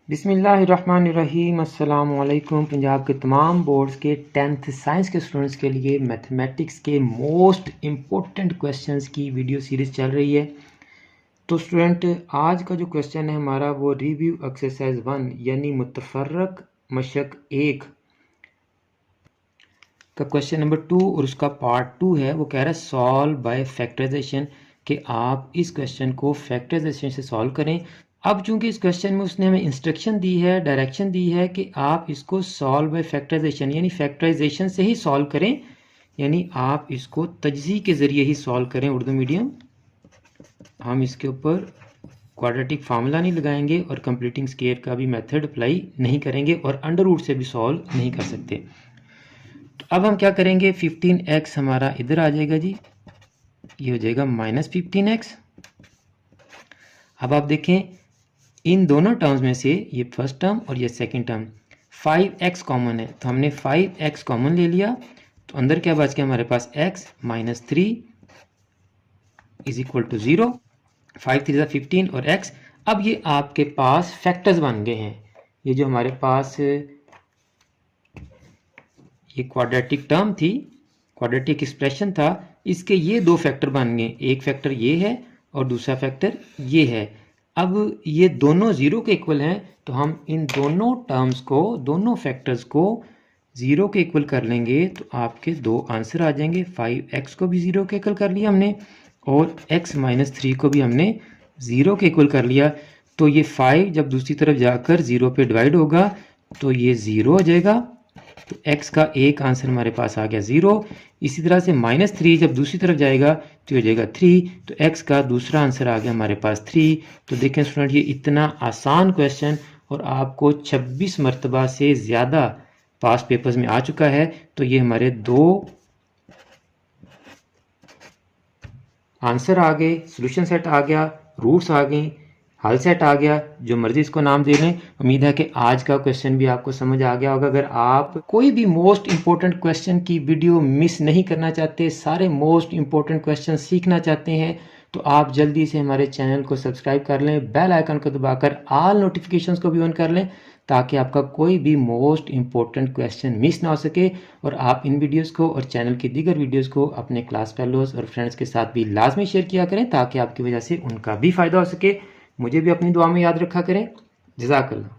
बिस्मिल्लाहिर्रहमानिर्रहीम। अस्सलाम वालेकुम। पंजाब के तमाम बोर्ड्स के 10th साइंस के स्टूडेंट्स के लिए मैथमेटिक्स के मोस्ट इम्पोर्टेंट क्वेश्चंस की वीडियो सीरीज़ चल रही है। तो स्टूडेंट, आज का जो क्वेश्चन है हमारा वो रिव्यू एक्सरसाइज 1 यानी मुतफर्रक मशक 1 का क्वेश्चन नंबर 2 और उसका पार्ट 2 है। वो कह रहा है सॉल्व बाय फैक्टराइजेशन, कि आप इस क्वेश्चन को फैक्टराइजेशन से सॉल्व करें। अब चूंकि इस क्वेश्चन में उसने हमें इंस्ट्रक्शन दी है, डायरेक्शन दी है कि आप इसको सॉल्व बाय फैक्टराइजेशन यानी फैक्टराइजेशन से ही सॉल्व करें, यानी आप इसको तजज़ी के ज़रिए ही सॉल्व करें। उर्दू मीडियम, हम इसके ऊपर क्वाड्रेटिक फार्मूला नहीं लगाएंगे और कंप्लीटिंग स्क्वायर का भी मेथड अप्लाई नहीं करेंगे और अंडर रूट से भी सॉल्व नहीं कर सकते। तो अब हम क्या करेंगे, 15x हमारा इधर आ जाएगा जी, ये हो जाएगा -15x। अब आप देखें इन दोनों टर्म्स में से ये फर्स्ट टर्म और ये सेकंड टर्म 5x कॉमन है, तो हमने 5x कॉमन ले लिया। तो अंदर क्या बच गया हमारे पास, x -3 इज इक्वल टू 0। 5 3 15 और x। अब ये आपके पास फैक्टर्स बन गए हैं। ये जो हमारे पास ये क्वाड्रेटिक टर्म थी, क्वाड्रेटिक एक्सप्रेशन था, इसके ये दो फैक्टर बन गए। एक फैक्टर ये है और दूसरा फैक्टर ये है। अब ये दोनों ज़ीरो के इक्वल हैं, तो हम इन दोनों टर्म्स को, दोनों फैक्टर्स को ज़ीरो के इक्वल कर लेंगे तो आपके दो आंसर आ जाएंगे। 5x को भी ज़ीरो के इक्वल कर लिया हमने और x -3 को भी हमने ज़ीरो के इक्वल कर लिया। तो ये 5 जब दूसरी तरफ जाकर ज़ीरो पे डिवाइड होगा तो ये ज़ीरो हो जाएगा। तो x का एक आंसर हमारे पास आ गया 0। इसी तरह से -3 जब दूसरी तरफ जाएगा तो हो जाएगा 3। तो x का दूसरा आंसर आ गया हमारे पास 3। तो देखें स्टूडेंट, ये इतना आसान क्वेश्चन और आपको 26 मरतबा से ज़्यादा पास पेपर्स में आ चुका है। तो ये हमारे दो आंसर आ गए, सोल्यूशन सेट आ गया, रूट्स आ गई, हल सेट आ गया, जो मर्जी इसको नाम दे लें। उम्मीद है कि आज का क्वेश्चन भी आपको समझ आ गया होगा। अगर आप कोई भी मोस्ट इंपॉर्टेंट क्वेश्चन की वीडियो मिस नहीं करना चाहते, सारे मोस्ट इंपॉर्टेंट क्वेश्चन सीखना चाहते हैं, तो आप जल्दी से हमारे चैनल को सब्सक्राइब कर लें, बेल आइकन को दबाकर ऑल नोटिफिकेशंस को भी ऑन कर लें, ताकि आपका कोई भी मोस्ट इंपॉर्टेंट क्वेश्चन मिस ना हो सके। और आप इन वीडियोस को और चैनल की दीगर वीडियोस को अपने क्लास फेलोज और फ्रेंड्स के साथ भी लाजमी शेयर किया करें, ताकि आपकी वजह से उनका भी फ़ायदा हो सके। मुझे भी अपनी दुआ में याद रखा करें। जज़ाकल्लाह।